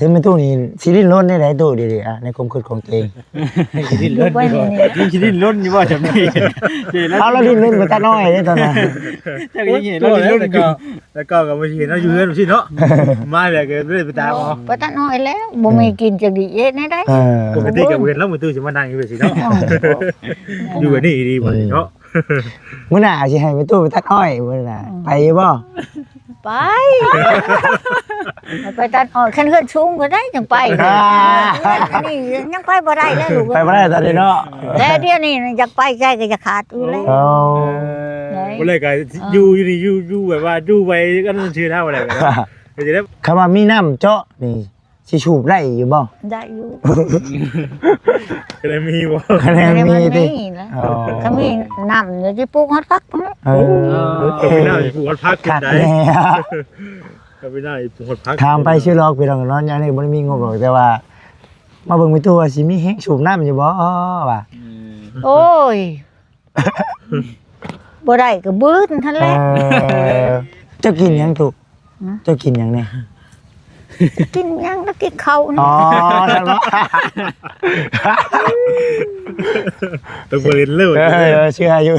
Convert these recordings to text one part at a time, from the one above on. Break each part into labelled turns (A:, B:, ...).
A: ถึงเป็นตู้นี่สิลิ้นล้นได้หลายตู้ดีๆอ่ะในความคิดของตัวเอง
B: ดิ้นรนอยู่ยิ่งดิ้นรนอยู่ว่าจำนี่
A: เอาแล้วลิ้นล้นไปตาน้อยได้ตอนนั้น
B: เจ้าก็ยังเห็นเราดิ้นรนอยู่
C: แล้วก็บ่เห็นเนาะอยู่เฮือนสิเนาะมาแบบก็บ่ได้ไปตามเอา
D: บ่ตัดน้อยแล้วบ่มีกินจักดีเอ็ดได้
C: ปกติก็บ่เห็นแล้วมื้อตู้สิมานั่งอยู่สิเนาะอยู่อันนี้ดีบ่เนาะ
A: มื้อหน้าสิให้ไปตู้ไปตัดอ้อยมื้อหน้าไปบ่
D: ไปไปตัดอ้อยคันเฮือนสูงก็ได้จังไปนี่ยังไปบ่ได้แล้วลูก
A: ไปบ่ได้ตอนนี้เนาะ
D: แต่เดี๋ยวนี้อยากไปใจก็จะขาดอยู่แล้ว
A: เอา
C: บ่เลยก็อยู่นี่อยู่แบบว่าอยู่ไว้กันชื่อเท่าอะไรกันเนาะก็จะได้
A: คำว่ามีน้ำเจาะนี่สิสูบได้อยู่บ่
D: ได้อยู่
C: ก็ได้มีบ่
A: คะแนนมีติ
D: แล้ว
A: อ๋อ
D: ก็มีน้ำเดี๋ยวจะปลูกฮอดฟักเนาะ
A: เออ
C: ก็ไม่น่าสิปวดพักกิน
A: ขาด
C: ได้
A: แน่
C: ก็ไม่น่าสิปวดพัก
A: ถามไปชื่อลอกพี่น้องเนาะยังนี่บ่ได้มีงบหรอกแต่ว่า มาเบิ่งไปตู้ว่าสิมีแฮงสูบน้ำอยู่บ่ว่า
D: โอ้ยบ่ได้ก็บื้นทันแหละ
A: เจ้ากินหยังตุเจ้ากินหยังเนี่ย
D: กินยังแล้วกินข้าว
A: อ๋อ
D: นี่
A: จังเนาะ
C: ต้องบ่เล่นเลย
A: เชื่ออยู่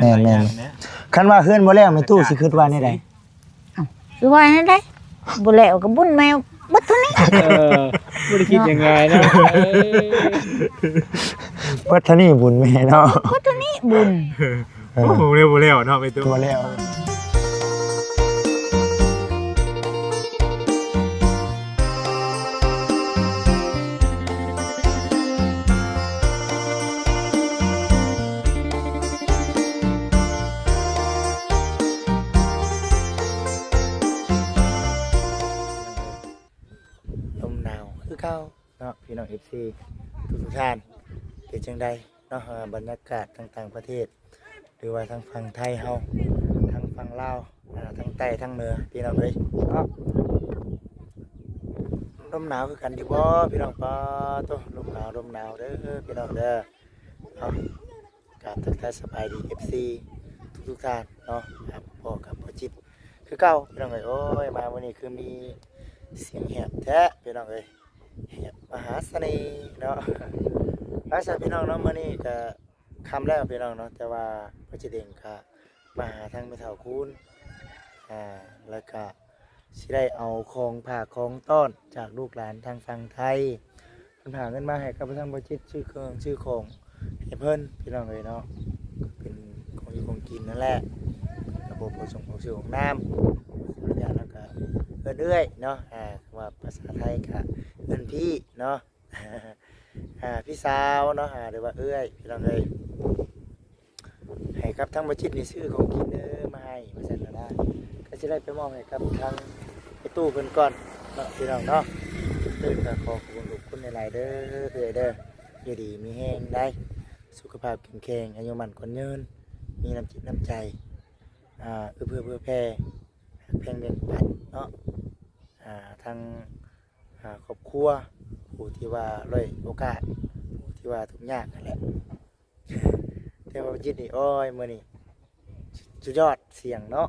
A: แม่นๆคันว่าเฮือนบ่แล้วไม่ตู้สิคิดว่าแนวใด
D: สิว่าให้ได้บ่แล้วก็บุญแมวบัดเท่านี้
B: ไม่ได้คิดยังไงนะ
A: วัฒนีบุญแม่เนาะ
D: บัดเท่านี้บุญ
C: โอ้โหเร็วบ่แล้วเนาะไปตู้
A: ตัวแล้ว ลมหนาวคือเก่าเนาะพี่น้อง FC ทุกท่านเป็นจังไดเนาะบรรยากาศต่างๆประเทศ หรือว่าทางฝั่งไทยเฮาทางฝั่งลาวทางใต้ทางเหนือพี่น้องเอ้ยเนาะลมหนาวคือกันอยู่บ่พี่น้องปอตัวลมหนาวเด้อพี่น้องเด้อเนาะกราบทักทายสบายดี FC ทุกท่านเนาะครับพ่อกับพ่อจิตคือเก่าพี่น้องเอ้ยโอ้ยมาวันนี้คือมีเสียงแหบแท้พี่น้องเอ้ยแหบมหาเสน่ห์เนาะอาสาพี่น้องเนาะมื้อนี้ก็คำแล้วพี่น้องเนาะแต่ว่าพ่อจิตเองก็มาหาทางแม่เฒ่าคูณแล้วก็สิได้เอาของฝากของต้อนจากลูกหลานทางฝั่งไทยเพิ่นหาเงินมาให้กับทางพ่อจิตชื่อเครื่องชื่อของให้เพิ่นพี่น้องเอ้ยเนาะเป็นของอยู่ของกินนั่นแหละระบบผสมของชื่อของน้ำอย่างนั้นก็เอื้อยเนาะว่าภาษาไทยก็เอิ้นพี่เนาะ พี่สาวเนาะหรือว่าเอื้อยพี่น้องเอ้ยให้ครับทั้งบัจิตนี่ซื้อของกินมาให้มาเสร็จแล้วได้ก็จะได้ไปมอบให้ครับทางไอ้ตู้เพิ่นก่อนเนาะพี่น้องเนาะเด้อก็ขอขอบคุณทุกคนหลายๆเด้อเด้ออยู่ดีมีแห้งได้สุขภาพแข็งแรงอายุมันคนยืนมีน้ำจิตน้ำใจเพื่อแผ่แพ่งเด่นปัดเนาะทางครอบครัวผู้ที่ว่าด้อยโอกาสผู้ที่ว่าทุกข์ยากนั่นแหละแต่ว่าจิตนี่โอ้ยมื้อนี้สุดยอดเสียงเนาะ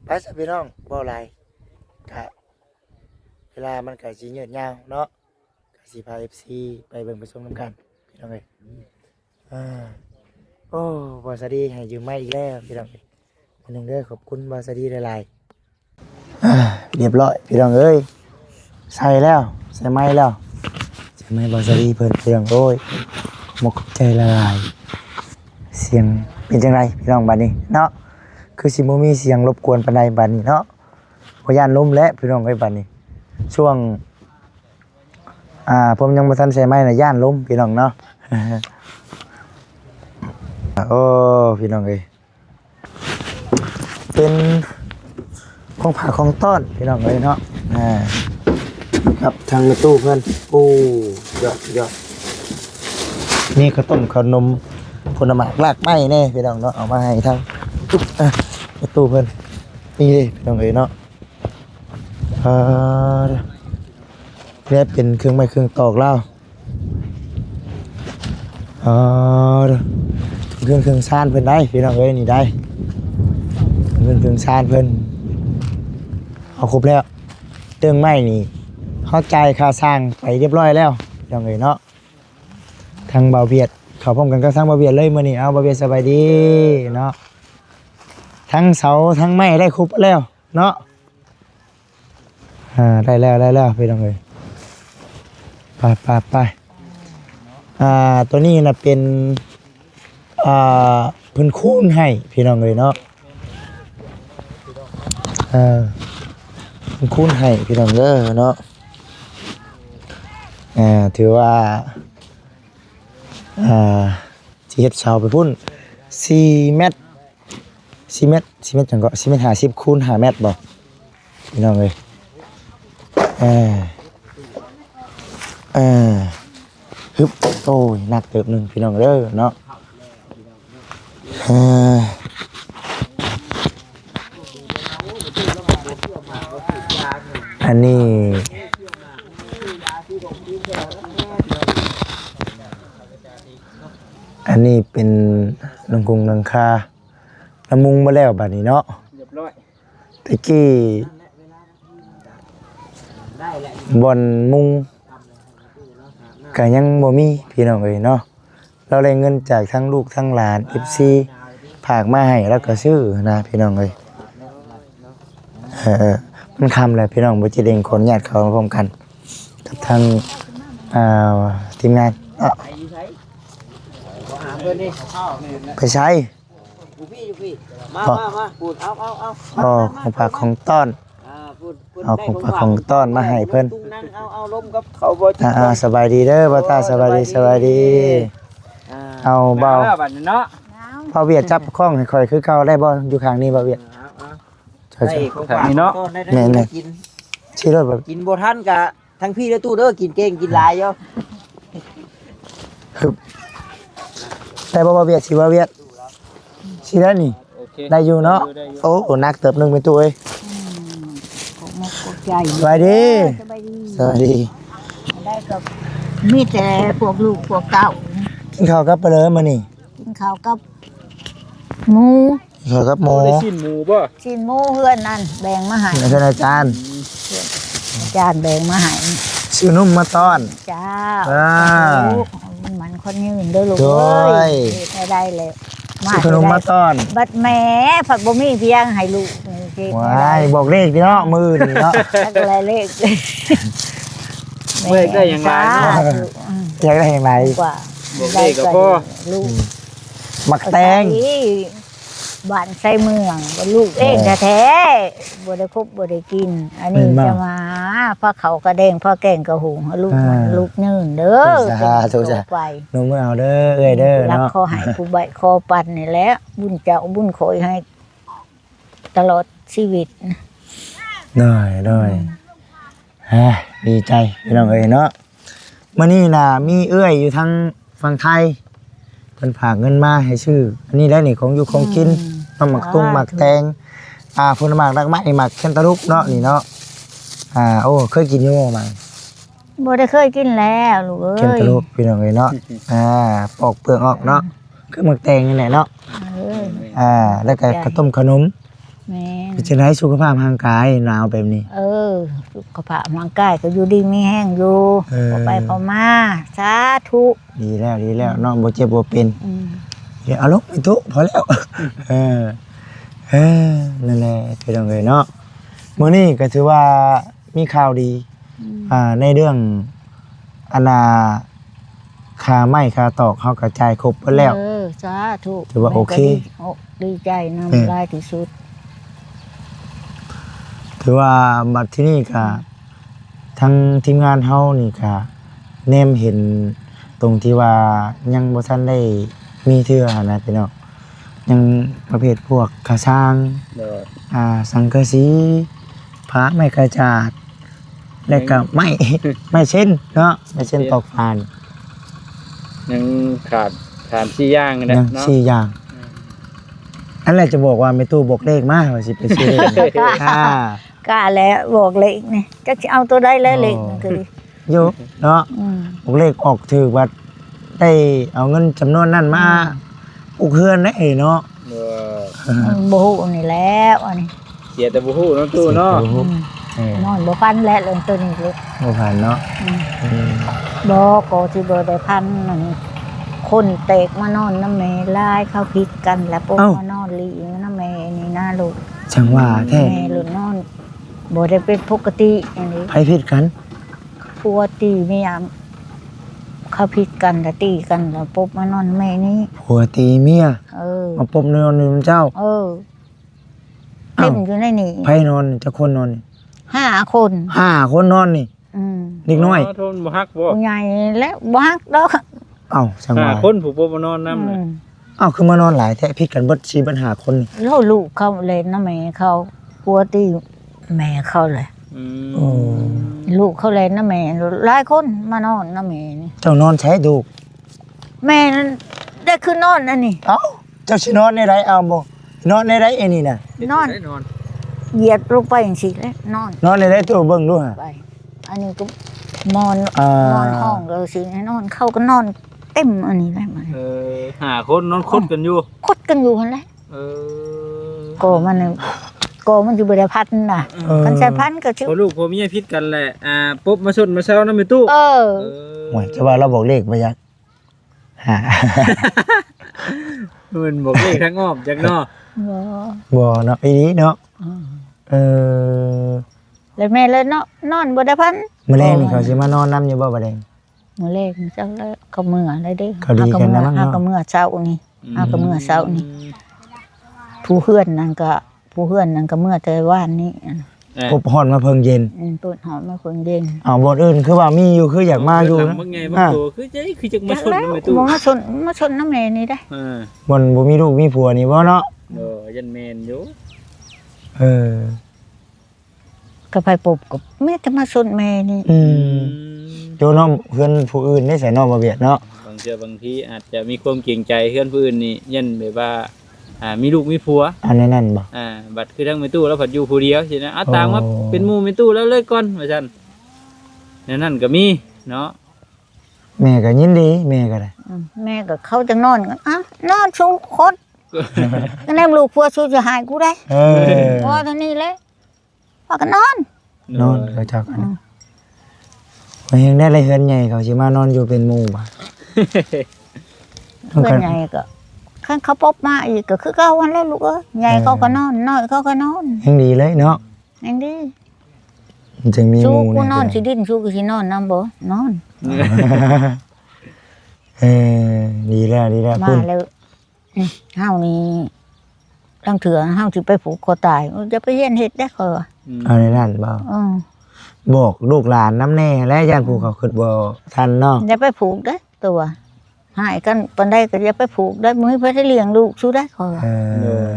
A: ไปซะพี่น้องบ่หลายกะเวลามันก็สิยืดยาวเนาะก็สิพา FC ไปเบิ่งไปชมนำกันพี่น้องเอ้ยโอ้บ่สวัสดีให้ยืมไม้อีกแล้วพี่น้องเอ้ยอันนึงเด้อขอบคุณบ่สวัสดีหลายๆเรียบร้อยพี่น้องเอ้ยใส่แล้วใส่ไม้แล้วใส่ไม้บอสดีเพิ่นเสียงโอ้ยมกใจละลายเสียงเป็นจังไรพี่น้องบัดนี้เนาะคือสิบ่มีเสียงรบกวนปานใดบัดนี้เนาะบ่ย่านลมและพี่น้องเอ้ยบัดนี้ช่วงผมยังบ่ทันใส่ไม้น่ะย่านลมพี่น้องเนาะ โอ้พี่น้องเอ้ยเป็นของผักของต้อนพี่น้องเอ้ยเนาะครับทางในตู้เพื่อนโอ้ยอดนี่ข้าวต้มขนมผลไม้รากไม้แน่พี่น้องเนาะเอามาให้ทางในตู้เพื่อนนี่เลยพี่น้องเอ๋ยเนาะนี่เป็นเครื่องไม้เครื่องตอกเล่าเครื่องซานเพื่อนได้พี่น้องเอ๋ยนี่ได้เครื่องซานเพื่อนเอาครบแล้วเตื้องไม้นี่ เขาจ่ายค่าสร้างไปเรียบร้อยแล้วยังไงเนาะทางเบาเวียดเขาพร้อมกันก็ทางเบาเวียดเลยมื้อนี้เอาเบาเวียดสบายดีเนาะทั้งเสาทั้งไม้ได้ครบแล้วเนาะได้แล้วพี่น้องเอ้ยไปตัวนี้น่ะเป็นเพิ่นคูณให้พี่น้องเอ้ยเนาะเพิ่นคูณให้พี่น้องเด้อเนาะถือว่าสิเฮ็ดเสาไปพุ่น4 เมตรจังก็4 เมตร50คูณ5 เมตรบ่พี่น้องเอ้ยฮึบโอ้ยหนักเติบหนึงพี่น้องเด้อเนาะอันนี้เป็นลังกุงลังคาละมุงมาแล้วบัดนี้เนาะเรียบร้อยตะกี้บอนมุงก็ยังบ่มีพี่น้องเอ้ยเนาะเราได้เงินจากทั้งลูกทั้งหลาน FC ฝากมาให้แล้วก็ซื้อนะพี่น้องเอ้ยมันคำแหละพี่น้องบ่จิเด้งขออนุญาตเขาพร้อมกันกับทางทีมงานไปใช้มาพูดเอาของฝากของต้อนเอาของฝากของต้อนมาให้เพิ่นสบายดีเด้อบ่ตาสบายดีเอาเบาพอเวียดจับข้องให้ค่อยคือเก่าได้บ่อยู่ข้างนี้บ่เวียดใช่นี่เนาะแม่นๆสิรถบ่
E: กินบ่ทันกะทั้งพี่และตู้เด้อกินเก่งกินหลายอยู่
A: ได้บ่เวียดสิบ่เวียดสิได้นี่ได้อยู่เนาะโอ้นักเติบนึงเป็นตัวเอ้ยสวัสดี
D: ได้กับมีแต่พวกลูกพวกเต้า
A: กินข้าวกับปลาเลยมื้อนี้
D: กินข้าวกับหมู
A: ข้าวกับหมู
C: ได้ชิ้นหมูบ่
D: ชิ้นหมูเพื่อนนั่นแบ่งมาให้
A: อาจารย์
D: แบ่งมาให้
A: ชื่อนุ่มมาต้อน
D: จ้ามันคนยืนเด้อลูกเอ้ยได้เลย
A: ขนมมาต้อน
D: บัดแม่ผักบ่มีเพียงให้ลูก
A: ว้ายบอกเลขพี่เนาะมือนี่เนาะ
D: อะไรเลข
C: ได้อย่างไร
A: อยากได้อย่างไร
C: บอกเลขกับพ่อ
D: ลูก
A: หมักแตง
D: บ้านใส่เมืองบ่ลูกเองแท้ๆบ่ได้คบบ่ได้กินอันนี้จะมาพระเขากระเด้งพระแกงกระหุงลูกนื่นเด้อ
A: ถูกจ้ะไปหนูมือเอาเด้อเอ้ยเด้อเนาะ
D: รักคอหายผู้ใบคอปั่นนี่แหละบุญเจ้าบุญคอยให้ตลอดชีวิต
A: ได้ดีใจพี่น้องเอ้ยเนาะมื้อนี้น่ะมีเอื้อยอยู่ทางฝั่งไทยเพิ่นฝากเงินมาให้ชื่ออันนี้ได้นี่ของอยู่ของกินหมักตุ้งหมักแตงผลหมากรักไม้หมักแคนตาลูปเนาะนี่เนาะโอ้เคยกินอยู่บ่มั้ง
D: บ่ได้เคยกินแล้วลูกเอ้ย
A: แคนตาลูปพี่น้องเอ้ยเนาะปอกเปลือกออกเนาะคือหมักแตงนี่แหละเนาะแล้วก็กระต้มขนม
D: แม่
A: นจะได้สุขภาพร่างกายหนาวแบบนี้
D: สุขภาพร่างกายก็อยู่ดีมีแห้งอยู่ไปพอมาสาธุ
A: ดีแล้วน้องบ่เจ็บบ่เป็นเดี๋ยวเอาลงไปทุพอแล้วนั่นแหละพี่น้องเอ้ยเนาะมื้อนี้ก็ถือว่ามีข่าวดีในเรื่องค่าไม้ค่าตอกเฮาก็จ่ายครบหมดแล้ว
D: สาธุ
A: ถือว่าโอเค
D: ดีใจนำหลายที่สุด
A: ถือว่าบัดที่นี่ก็ทั้งทีมงานเฮานี่ก็แนมเห็นตรงที่ว่ายังบ่ทันได้มีเทื่อนะพี่น้องยังประเภทพวกกระช่างสังกะสีพระไม้กระจาดแล้วก็ไม้เช่นเนาะไม้เช่นตอกฟาน
C: ยังขาด4อย่างนะ
A: เนาะ4อย่างอันแรกจะบอกว่าไม่ตู้บอกเลขมาว่าสิไปซื้อเลข
D: กล้าแล้วบอกเลขนี่จักสิเอาตัวใดแล้วเลขคือ
A: อยู่เนาะบอกเลขออกถูกว่าได้เอาเงินจำนวนนั้นมาอุกเฮือนได้เนาะ
D: บ่ฮู้นี่แล้วอันนี้
C: เสียแต่บ่ฮู้เนาะตู้เนาะ
D: นอนบ่พันแล้วเรื่องตัวนี้เลย
A: บ่ผ่านเนาะ
D: บ่ก็ที่บ่ได้พันนั่นคนเตกมานอนน้ำแม่ลายเขาผิดกันแล้วปุ๊บมานอนลีน้ำแม่นี่น่าลูก
A: จังว่าแท้
D: แม่หลุดนอนบ่ได้เป็นปกติอันนี้
A: ไผผิดกัน
D: ผัวตีเมียเขาผิดกันแล้วตีกันแล้วปุ๊บมานอนแม่นี่
A: ผัวตีเมีย
D: เออ
A: มาปมนอนอยู่เจ้า
D: เออเต็มอยู่ในนี่
A: ไผนอนจะคนนอนนี่
D: 5 คน
A: 5คนนอนนี่ เด็กน้อย
C: โทนบ่ฮักบ่
D: ผู้ใหญ่และบ่ฮักดอก
A: เอ้าจังว่า
C: คนผู้บ่มานอนนำ
D: อืม
A: เอ้าคือมานอนหลายแท้ผิดกันเบิด4ปัญหาคนนี่
D: แล้วลูกเขาเล่นนะแม่เขาผัวตีแม่เขาเลย
A: โอ้
D: ลูกเขาเล่นนะแม่หลายคนมานอนนะแม่นี่
A: เจ้านอนใช้ดูก
D: แม่นั้นได้คือนอนอันนี้
A: เอ้าเจ้าสินอนในไรเอาบ่นอนในไรไอ้นี่น่ะ
D: นอน
C: นอน
D: เหยียดลงไปอย่างสิแล้วนอน
A: นอนในไรตัวเบิ่งดูฮะ
D: ไปอันนี้ก็นอน
A: อ่าน
D: อนห้องเลยสิให้นอนเขาก็นอนเต็มอันนี้เลยมัน
C: หาคนนอนคดกันอยู่
D: คดกันอยู่หั่นแหละก็มันน่ะก็มันอยู่บ่ได้พันน่ะกันใช้พันก็ชื่อ
C: พอลูกพอเมียพิษกันแหละปุ๊บมาชนมาเช้านำไปตู้
D: เออ
A: โอ้ยจะว่าเราบอกเลขบ่ยักหา
C: มันบอกเลขทั้งอ้อมจักเนาะ
D: บ่
A: บ่เนาะอีนี้เนาะเออ
D: แล้วแม่เลยเนาะนอนบ่ได้พัน
A: มื้อแรงนี่เขาสิมานอนนํอยู่บ่บัดนี้
D: มื้อแรกจังเลยเขาเมื่อเลยเด้
A: เขาดีกันนะมั้งเนาะ
D: เอาก็เมื่อเช้านี่เอาก็เมื่อเช้านี่ผู้เฮือนนั่นก็เมื่อแต่ว่านนี้
A: พบฮอดมาเพิ่งเย็น
D: ต้นหอมมาเพิ่งเย็น
A: เอาบ่อื่นคือว่ามีอยู่คืออยากมาอยู่นะ
C: บ่ไงบ่โตคือใจคือจักมาชนนำไปตู้
D: บ่มาชนน้ำแม่นี่ได้
A: บ่บ่มีลูกมีผัวนี่บ่เนาะ
C: ยันแม่นอยู่
A: เออ
D: ก็ไปปบกับแม่จะมาชนแม่นี่
A: โยน้อมเพื่อนผู้อื่นได้ใส่นอกมาเบียดเนาะ
C: บางทีอาจจะมีความเกรงใจเพื่อนผู้อื่นนี่ยันแบบว่ามีลูกมีผัว
A: อันนั้นนั่นบ่
C: บัดคือทั้งในตู้แล้วผัดอยู่ผู้เดียวสินะต่างมาเป็นหมู่ในตู้แล้วเลยก่อนว่าซั่นนั่นก็มีเนาะ
A: แม่ก็ยินดีแม่ก็ได้
D: แม่ก็เขาจะนอนกันนอนชูคดก็แนมลูกผัวชูจะหายกูได้
A: เออ
D: พอเท่านี้เลยพอก็นอน
A: นอนก็จักอันนั้นมันยังได้ไรเฮือนใหญ่เขาสิมานอนอยู่เป็นหมู่บ่
D: เพื่อนใหญ่ก็ขั้นเขาปบมาอีกก็คือเก่าวันแล้วลูกเอ้ยใหญ่เขาก็นอนน้อยเขาก็นอน
A: ยังดีเลยเนาะ
D: อย่างนี้
A: มันจึงมีห
D: ชู
A: มู่
D: กูนอน
A: เย
D: สิดิ้นชูกูสินอนน้ำบ่นอน
A: เออดีแล้วดีแล้ว
D: มา
A: คุณ
D: แล้วเฮานี่ตั้งเถื่อเฮาสิไปผูกคอตายจะไปเย็นเฮ็ดได้เขา
A: เอาในนั่นบ่บอกลูกหลานน้ำแน่และญาติผู้เขาคิดบ่ทันเนาะ
D: อย่าไปผูกได้ตัวหายกันปานใดก็อย่าไปผูกได้มื้อเพิ่นได้เลี้ยงลูกสู้ได้เขา
A: เออ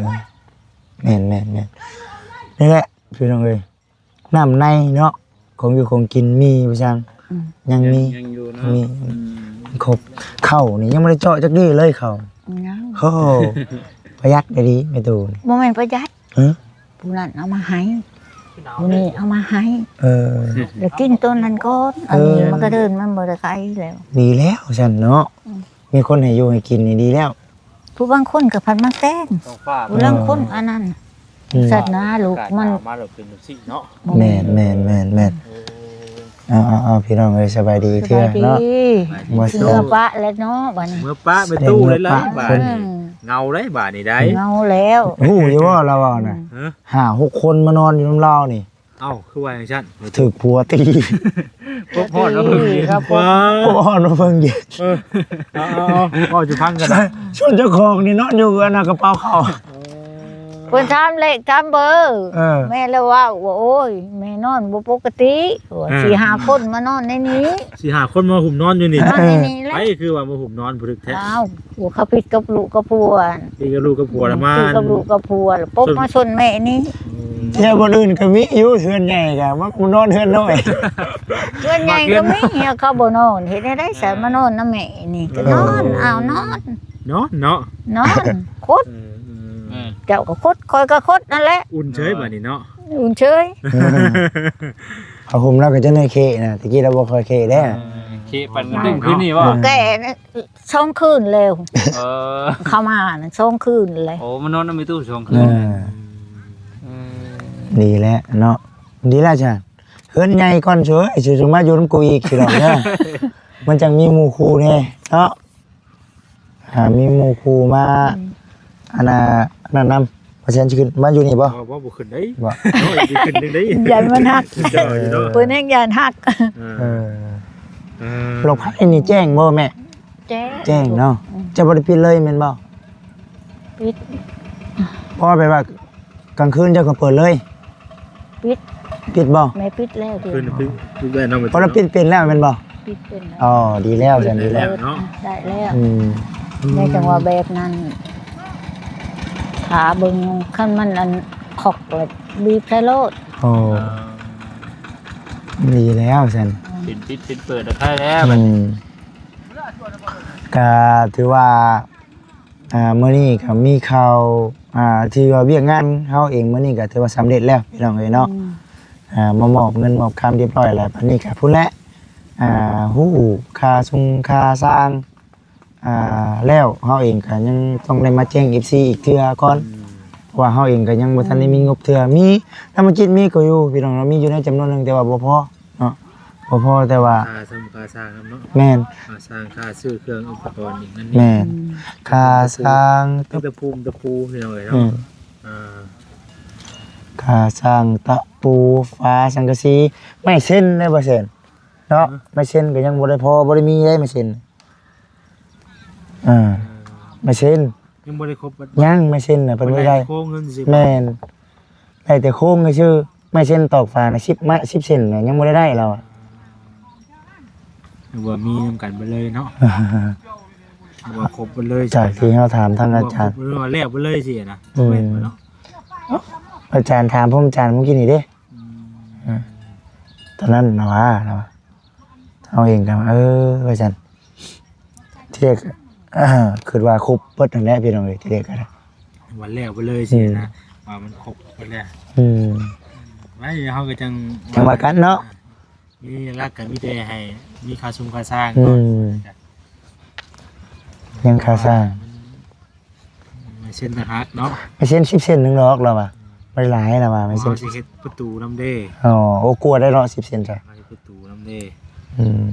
A: แม่นแม่นแม่นนี่แหละพี่น้องเอ้ยน้ำในเนาะของอยู่ของกินมีประชังยังมี
C: ยังอยู่เนาะ
A: มีครบเข้านี่ยังไม่ได้เจาะจักดีเลยเข้า
D: ยัง
A: โอ้ประหยัดได้ดีไม่ตูน
D: บ่แม่นประหยัด
A: ฮะ
D: ผู้นั้นเอามาให้ผู้นี้เอามาให้
A: เออ
D: แล้วกินต้นนั้นก่อนอันนี้มันก็เดินมันบ่ได้ไกลแล้ว
A: ดีแล้วฉันเนาะมีคนให้อยู่ให้กินนี่ดีแล้ว
D: ผู้บางคนก็พันมาแต่ง
C: ต้องฟาด
D: ผู้ลางคนอันนั้น
A: อืม
D: สัตว์นะลูกมัน
C: มาแล้วเป็นจังซี่เนาะ
A: แม่นแม่นแม่นแม่นเอาพี่น้องเอ้ยสบายดี
D: ส
A: เทื่อบ
D: ายดี
A: เนาะบ่
D: เสื้อปะแล้วเนาะบัดนี้
C: เมื่อป้าไปตู้เลยล่ะบาด
D: อื
C: นี่
D: ม
C: เงาได้บาดนี่ได้
D: เงาแล้ว
A: ฮู้อยู่ว่าเราเอาน่ะ
C: ฮะ
A: 5-6 คนมานอนอยู่นำเรานี่
C: เอ้าคือว่าจังซั่น
A: ถูกผัวตี
C: พบพอดแล้วเพิ่งเห็นว้า
A: ผัวอ่อนมาเพิ่งเย็น
C: เอาก็จะพังกันนะ
A: ชวนเจ้าของนี่นอนอยู่อันน่ะกระเป๋าเขา
D: เพิ่นถามเลขถามเบอร์
A: เออ
D: แม่แล้วว่าโอ้ยแม่นอนบ่ปกติว่า4-5คนมานอนในนี้
C: สิหาคนมาหุ่มนอนอยู่นี่
D: นอนในนี้แห
C: ไป
D: ละ
C: คือว่ามาหุ่มนอนผึกแท้
D: อ้าวผัวเขาผิดกับลูกกับผัว
C: พี่กับลูกกับผัวละมา
D: ผิดกับลูกกับผัวแล้วปบมาชนแม่นี่
A: เที่ยวคนอื่นก็มีอยู่เทือนใหญ่กะมันกูนอนเทือนน้อย
D: เพื่อนใหญ่ก็มีเฮียเขาบ่นอนเฮ็ดได้ใส่มานอนนำแม่นี่ก็นอนอ้าวนอน
C: เนาะเนาะ
D: นอนคดเจ้าก็คดคอยก็คดนั่นแหละ
C: อุ่นเฉยบัดนี้เนาะ
D: อุ่นเฉย
A: เอาผมเราก็จะในเคนะตะกี้เราบ่เคยเคได้
C: เคปันตึ้งคืนนี่บ่
D: แก่นะช่องคืนเร็ว
C: เออ
D: เข้ามาน่ะช่องคืนเลย
C: โอ้มันนอนในตู้2คื
A: เอน อดีแล้วเนาะ ดีแล้วจ้ะเฮือนใหญ่ก่อนสวยสิมาอยู่นำกูอีกสิดอกเนี่ย มันจังมีหมู่คู่แน่เนาะมีหมู่คู่มาอันนั้นนำเพราะฉะนั้นสิขึ้นมาอยู่นี่บ่
B: บ่บ่ขึ้นได้
A: บ่
B: โอ้ยสิขึ้นได้
D: ยันมันหัก
B: จ่อยเนาะ
D: เพิ่นแห่งยันหัก
A: เออโรคภัยนี่แจ้งบ่แม่ แจ้งเนาะจะบ่ได้ปิดเลยแม่นบ่
D: ปิด
A: เพราะว่าแบบว่ากลางคืนเจ้าก็เปิดเลย
D: ปิด
A: ปิดบ่
D: ไม่ปิดแล้วเดี๋ยว
B: ขึ้นได้เนาะ
A: เพราะเราปิดเป็นแล้วแม่นบ่
D: ปิดเป็นแล้ว
A: อ๋อดีแล้วจังดีแล้ว
B: เนาะ
D: ได้แล้ว
A: อืม
D: ในจังหวะแบบนั้นขาเบิ่งคันมันอันขอกเลยบีบใส่โลด
A: โอ้ดีแล้วจัง
C: เป็นปิดเป็นเปิดแล้วค่แล้ว
A: อืมก็ถือว่ามื้อนี้ก็มีข่าวที่ว่าเวียกงานเฮาเองมื้อนี้ก็ถือว่าสำเร็จแล้วพี่น้องเอ้ยเนาะมามอบเงินมอบคำเรียบร้อยแล้วบัดนี้ก็พุ่นแหละฮู้ค่าซุงค่าสร้างแล้วเฮาเองก็ยังต้องได้มาแจ้ง FC อีกเทื่อก่อนว่าเฮาเองก็ยังบ่ทันได้มีงบเทื่อมีธรรมจิตมีก็อยู่พี่น้องเรามีอยู่ในจำนวนหนึงแต่ว่าบ่พอเนาะบ่พอแต่ว่า
B: ค่าสร้างเนาะ
A: แม่น
B: ค่าสร้างค่าซื้อเครื่องอุปกรณ์อีกนั่นนี่
A: แม่นค่าสร้าง
B: ตั้งแต่ภูมิตะปูพี่น้องเอ้ย
A: อื
B: เนาะ
A: มค่าสร้างตะปูฟ้าสังกะสีไม่เส้นได้บ่เส้นเนาะไม่เส้นก็ยังบ่ได้พอบ่ได้มีได้ไม่เส้นไม่เส้น
B: ยังบ่ได้ครบ
A: ยังไม่เส้นน่ะเพิ่นบ่ได้
B: โค้งเงินสิ
A: แม่นได้แต่โค้งซื่อไม่เส้นตอกฟ้าน่ะ10เส้นน่ะยังบ่ได้เราอ่ะ
B: ว่ามีนำกันไปเลยเนาะว่าครบไปเลย
A: จากที่เฮาถามทางอาจารย์
B: เรื่องแรกไปเลยสินะ
A: อืม
B: แม่นบ่เนาะ
A: อาจารย์ถามผมอาจารย์เมื่อกี้นี่เด้ตอนนั้นนะว่าเอาเองกันอาจารย์ที่เด็กคือว่าครบเปิดนั่นแหละพี่น้องเอ้ยที่เด็กก็ได้
B: วันแรกไปเลยสินะว่ามันครบไปแล้ว ไว้เฮาก็จัง
A: จังหวะกันเนาะ
B: มีรักกันมีแต่ให้มีค่าซุมค่าสร้าง
A: อื
B: เนาะ
A: มยังค่าสร้าง
B: ไม่เช่นนะฮะเนาะ
A: ไม่เส้น10เซนนึงหรอกเราว่าไม่หลายเราว่าไม่เส้น
B: เฮาสิเฮ็ดประตูน้ำเด้
A: อ๋อโอ้กลัวได้เนาะ10เซนจ้ะ
B: เฮาสิประตูน้ำเด้
A: อืม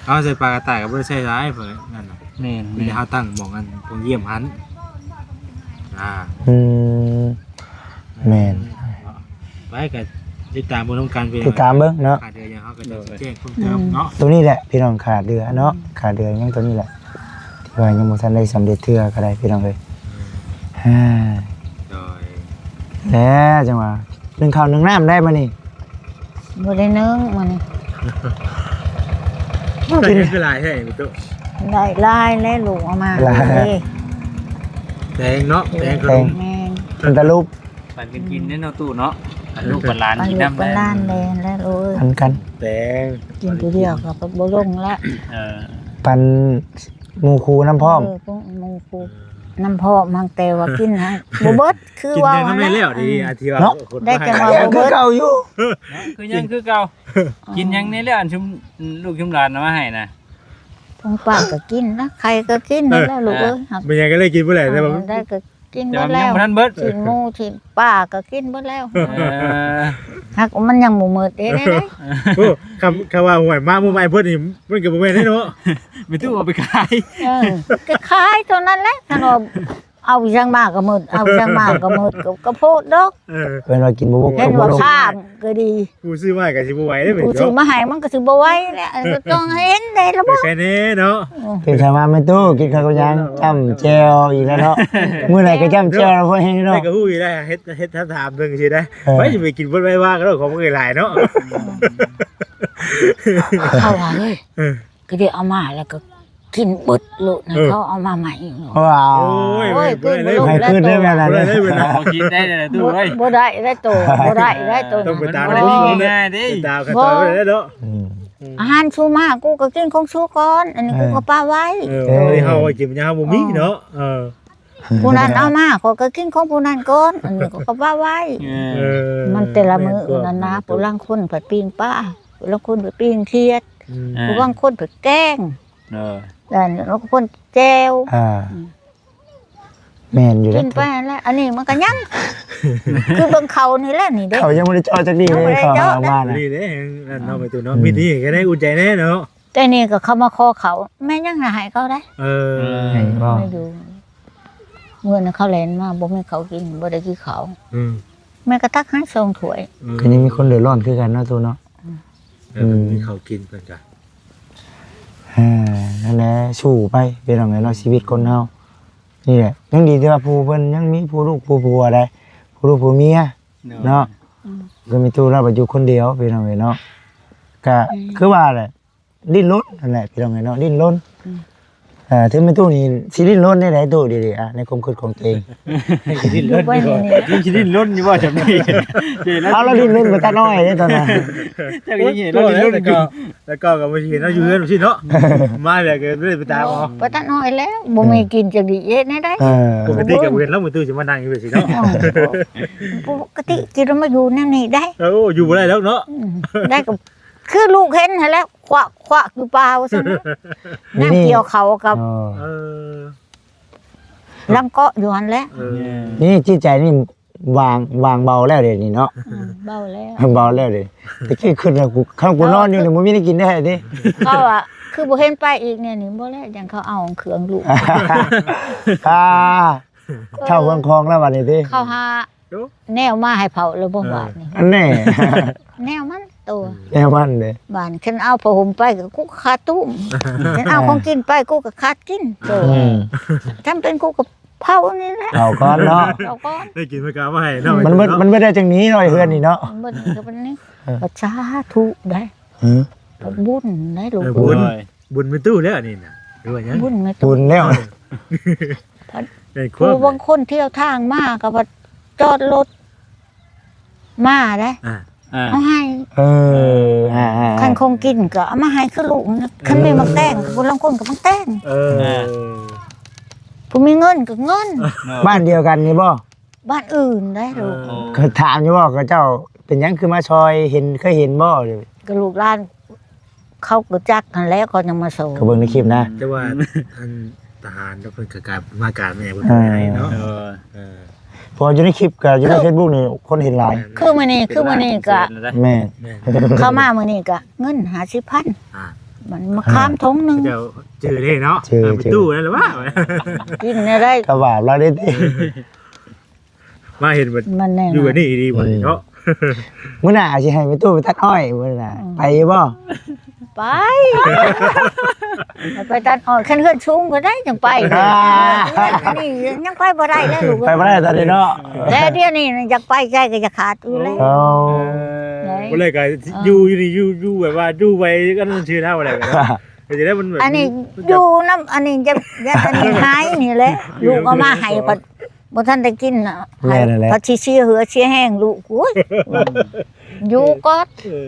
B: เอาใส่ปลากระต่ายก็บ่ได้ใช้ร้ายเพิ่นนั่นน่ะ
C: แม่น
B: มีแต่เฮาตั้งหม้องกันพวกเยี่ยมหัน
A: อืมแม่น
B: ไว้ก็ติดตามเบิ่งนำกันไป
A: ติดตามเบิ่งเนาะ
B: ขาดเดือนยังเฮาก็จะแจ้งเพิ่มเติมเนาะ
A: ตัวนี้แหละพี่น้องขาดเดือเนาะขาดเดือยังตัวนี้แหละที่ว่ายังบ่ทันได้สำเร็จเทื่อก็ได้พี่น้องเอ้ย
B: โดย
A: แล้วจังหวะนึ่งข้าวนึ่งน้ำได้มานี่
D: บ่ได้นึ่งมันนี่
B: แต่ยังคือหลายแท้พี่ตุ๊
D: ได้ลายและลูกเอามา
A: ลาย
D: เด้
B: แดงเนาะแดงขนม
D: แม่น
A: เป็นตะลุป
C: ปันกันกินเนาะตู้เนาะปันลูกปันหลาน
D: ปัน
C: กิน
D: ลูก
C: น้ำ
D: ปันล้านแดงและลูก
A: ปันกัน
B: แดง
D: กินตัวเดียวก็บ่ลงแล้ว
A: ปันหมูคูน้ำพร้อม
D: กุ้งหมูกูน้ำพอมังแต่ว่ากินให้บ่เบิดคือ
B: กิน
D: ว่า
B: ยังทำได้แล้วดีอาทิตย์ว่าคน
D: ได้แต่ว่า
A: ยังคือเก่าอยู่
C: คือยังคือเก่ากินยังในเรื่องชุมลูกชุมหลานเอามาให้นะ
D: ท้องป้าก็กินนะใครก็กินนั่นแหละลูกเอ้ยหัก
B: เป็นยังก็เลยกินเมื่อไหร่แต่ว่า
D: ได้ก็กิน
C: แต่
D: เบิ
C: ว่า
D: ด
C: มัน
D: แล้ ว
C: ยังบ่ทันเบิด
D: ที่หมูที่ป้าก็กินเบิดแล้ว
C: เออ
D: หักมันยังบ่หมดเด้ได้
B: โอ้คำว่าห่วยมามือใหม่เพิ่นนี่มันก็บ่แม่นได้เนาะ
C: ไม่ตู้เอาไปขาย
D: ก็ขายเท่านั้นแหละถ้าเราเอาจังมากก็หมดเอาจังมากก็หมดก็โพดดอก
A: เป็นว่ากินบุบ
D: เห็นว่าข้ามก็ดี
B: กูซื้อมาก็สิบ่ไหวได้เหมือน
D: ผู้
B: กั
D: ซื้อน มาให้มันก็สิบ่ไหวแหละก็ต้องเห็นได้แล้วบ่
B: แค่นี้เนาะ
A: เป็นชาวบ้านไม่ตู้กินข้าวกับยังจ้ำแจวอีกแล้วเนาะมื้อไหนก็จ้ำแจวเราเพิ่นให้
B: ได้
A: เนาะ
B: ก็ฮู้อยู่ได้เฮ็ดถามเบิ่งสิได้ไว้สิไปกินเพิ่นไว้ว่าก็ของมันหลายเนาะ
D: เขาว่าเฮ้ยก็ได้เอามาแล้วก็กินเบิดโลดนะเขาเอามาใหม่
A: ว้าว
B: โอ้ยบ่ได้
A: ให้ขึ้นได้แม่ล่ะ
B: บ่
A: เนี่
B: ได้เวลา
C: เอากินได้เลยตู้เอ้ย
D: บ่ได้ได้โตบ่ได้โต
B: ต้องไปตาม
C: มัน
B: ที่
C: มีง่ายๆดิ
B: ตามขั้นตอนไปได้เนาะ
D: อาหารชูมากูก็กินของชูก่อนอันนี้กูก็ป้าไว้
B: บ่ได้เฮากินยาบ่มีเนาะ
D: ผู้นั้นเอามาเขาก็กินของผู้นั้นก่อนอันนี้กูก็ป้าไว้ มันแต่ละมื้อนั่นนะผู้ลางคนผัดปิ้งป้าผู้ลางคนผัดปิ้งเทียดผู้บางคนผัดแกง
C: เออ
D: แล้วคนแจว
A: แม่นอยู่
D: กิ
A: แล้ว
D: นไปแล้วอันนี้มันก็ยังคือเบิ่งเขานี่แหละนี่เด้
A: เขายังไม่ได้เจาะจากนี่เลยเขาเอามานะ
B: นี่เด้นั่นเนาะไปตัวเนาะมีนี่ก็ได้อุ่นใจแน่เนาะ
D: แต่นี่ก็เขามาขอเขาแม่ยังให้เขาได้
B: เออ
A: เห็นบ่
D: ไม่อยู่เมื่อนั้นเขาแลนมาบ่แม่เขากินบ่ได้กินเขาว
B: อืม
D: แม่ก็ตักให้ทรงถ้วย
A: ก็ยังมีคนเดือดร้อนคือกันเนาะตัวเนาะ
B: มีข้าวกินเพิ่นจ้ะ
A: นั่นแหละสู้ไปเป็นจังไงเนาะชีวิตคนเฮานี่แหละยังดีที่ว่าผู้เพิ่นยังมีผู้ลูกผู้ผัวได้ผู้ลูกผู้เมียเนาะก็มีตู้เราไปอยู่คนเดียวเป็นจังไงเนาะก็คือว่าแหละดิ้นรนนั่นแหละเป็นจังไงเนาะดิ้นรนถึงแม่ตู้นี่สิดิ้นรนได้หลายตู้ดีๆอ่ะในความคิดของตัวเอง
B: ดิ้นรนอยู่ยิ่งสิดิ้นรนอยู่ว่าจำนี่
A: เอาแล้วดิ้นรนไปตาน้อยเด้ตอนนั้น
B: เจ้าก็ยังเห็นเราดิ้นรนอยู่แล้วก็บ่เห็นเราอยู่เฮือนสิเนาะมาแล้วก็บ่ได้ไปตามเอา
D: ไปตักน้อยแล้วบ่มีกินจังดีเอ็ดแน่ได้
B: ปกติก็บ่เห็นเรามื้อตื้อสิมานั่งอยู่สิเนาะ
D: ปกติกินแล้วมาอยู่แนวนี้ได้
B: โอ้อยู่บ่ได้แล้วเนาะ
D: ได้ก็คือลูกเห็นหั่นแหล้วควักอยู่เปล่าซั่นนะน้ำเกี่ยวเขากับ
B: เออ
D: ลำเกาะอยู่หั่นแหละ
A: นี่จิตใจนี่วางเบาแล้วเดี๋ยวนี้เนาะ
D: เบาแล้ว
A: เบาแล้วเดี๋ยวตะกี้ขึ้นแล้วกูนอนอยู่เนี่ยมันไม่ได้กินได้ดิ
D: เขาอ่ะคือบ่เห็นไปอีกเนี่ยนี่บ่แล้วจังเขาเอาเครื่องลูก
A: เท่าคลองแล้ววันนี้ดิ
D: เขาหาแนวมาให้เผาแล้วบ่หวานนี่
A: อันแน่
D: แนวมันตัว
A: แน่มันเลย
D: บ้านคันเอาผ้าห่มไปก็กูขาดตุ้มคันเอาของกินไปกูก็ขาดกินตัวจำเป็นกูก็เผานี่แหละ
A: เอาก้อนเนาะ
D: เอาก่อน
B: ได้กินมื้อกามาให้เนาะ
A: มันไม่ได้จังนี้หน่อยเพื่อนนี่เนาะ
D: มันก็เป็นนี่ประชาทุได้บุญได้ลูก
B: บุญมื้อตู้แล้วนี่น่ะรู้ว่าหยัง
D: บุญไม่ต้
A: ตุ
D: อง
A: นแล้ว
B: ได้ค
D: ผู้
B: วาม
D: บางคนเที่ยวทางมาก็ว่าจอดรถมาได้
B: อ่า
D: เอาให้ คันคงกินก็เอามาให้คือลูกนะคันมีมักแต่งผู้ลางคนก็มักแต่ง
B: เออ
D: ผู้มีเงินก็เงิน
A: บ้านเดียวกันนี่บ่
D: บ้านอื่นได้ลูก
A: ก็ถามอยู่บ่ก็เจ้าเป็นยังคือมาซอยเห็นเคยเห็นบ่เลย
D: ก็ลูกหลานเขาก็จักกันแล้วก็ยังมาโซ
A: ก็เบิ่งในคลิปนะ
B: แต่ว่าอันทหารเพิ่นก็กลับมาการแม่เพิ่นให้เนาะเออ
A: พออยู่ในคลิปกับอยู่ใน Facebook นี่คนเห็นหลาย
D: คือมื้อนี้ก็
A: แม่
D: เข้ามามื้อนี้ก็เงิน50,000
B: อ่า
D: มันมาข้ามทงหนึง
B: เดี๋ยวเจอเลยเนาะไปตู้นั่นหรือว่า
D: กินได้
A: กระบาดเราได้ติ
B: มาเห็นมัน
D: มันแน่
B: อยู่กันนี่ดีบ่เนาะ
A: มื้อหน้าสิให้ไปตู้ไปตัดอ้อยมื้อหน้าไปบ่
D: ไปไปตัดอ้อยคันเฮือนชุงก็ได้จังไปนี่ยังไปบ่ได้แล้วลูก
A: ไปบ่ได้ตอนนี้เนาะ
D: แต่เดี๋ยวนี้อยากไปใจก็จะขาดอยู่แล้ว
A: เอา
B: บ่เลยก็อยู่นี่อยู่แบบว่าอยู่ไว้กันชื่อเท่าอะไรกันจะได้มันแบบ
D: อันนี้อยู่น้ำอันนี้จะอันนี้หายนี่แหละลูกเอามาให้พอบ่ทันได้กินน่ะพอสิเสียเหือเสียแห้งลูกโอ้ยอยู่ก็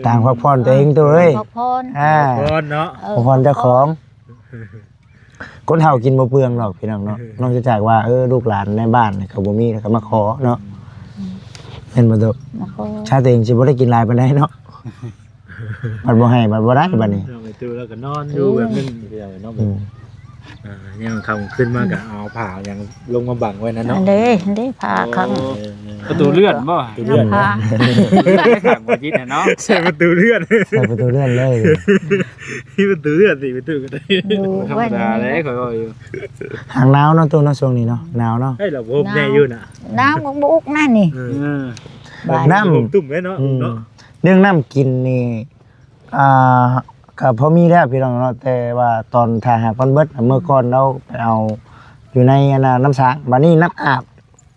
A: ต่างพักผ่อนตัวเองตัวเอ้ย
D: พักพร
B: ก่อนเนาะ
A: พักผ่อนเจ้าของ คนเฒ่ากินบ่เปลืองหรอกพี่น้องเนาะนอกจากว่าลูกหลานในบ้านเขาบ่มีเขามาขอเนาะเห็นบ่ตุชาติเองสิบ่ได้กินหลายปานใดเนาะบัดบ่ให้บัดบ่ได้บัดนี้
B: ไปตู้แล้วก็นอนอยู่แบบนึงเนาะยังคำขึ้นมาก็เอาผ้ายังลงมาบังไว้นั่น
D: อั
B: เนาะ
D: นเด้พาครั้ง
C: ประตูเลื่อนบ่
B: ตู้เลื่อน
D: พา
C: ข้างบ่จิตน่ะเนาะ
B: ใช่ประตูเลื่อน
A: ใส่ประตูเลื่อนเลย
B: ที่ประตูเลื่อนสิประตูก็ได้
D: อยู่
C: ธรรม
D: ไว้
C: ดาเลยข่อยว่าอยู่
A: หางหนาวเนาะตัวเนาะช่วงนี้เนาะหนาวเนาะ
B: ให้เราพบแน่อยู่น่ะ
D: น้ำของบุกนั่นนี่
A: น้ำ
B: ผมตุ่มไว้เนาะเนาะ
A: เรื่องน้ำกินนี่ก็พอมีแล้วพี่น้องเนาะแต่ว่าตอนถ่ายหาคนเบิดเมื่อก่อนเราไปเอาอยู่ในน้ำสางบัดนี้น้ำอาบ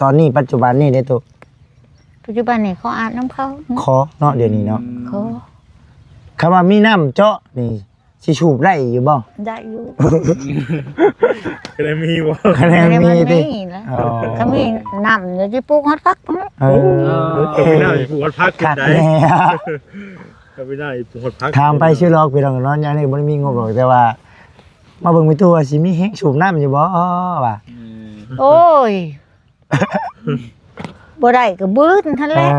A: ตอนนี้ปัจจุบันนี่ได้ตัว
D: ปัจจุบันนี่เขาอาบน้ำเขา
A: ขอเนาะเดี๋ยวนี้เนาะ
D: เขา
A: คำว่ามีน้ำเจาะนี่สิชูบได้อยู่บ่
D: ได้อยู่
B: ก็เลยมีบ่
A: คะแนนมีติ
D: แล้ว
A: อ๋อ
D: เขามีน้ำเดี๋ยวจะปลูกฮอดฟักมั้ง
A: เออ
B: ก็ไม่น่าปวดพัก
A: ขาด
B: ได้
A: แน่
B: ก็ไม่น่าปวดพัก
A: ถามไปชื่อหรอกพี่น้องเนาะยังนี่บ่ได้มีงบหรอกแต่ว่า มาเบิ่งมีตัวสิมีแฮงสูบน้ำอยู่บ่ว่า
D: โอ้ยบ่ได้ก็บื้นท่านแหละ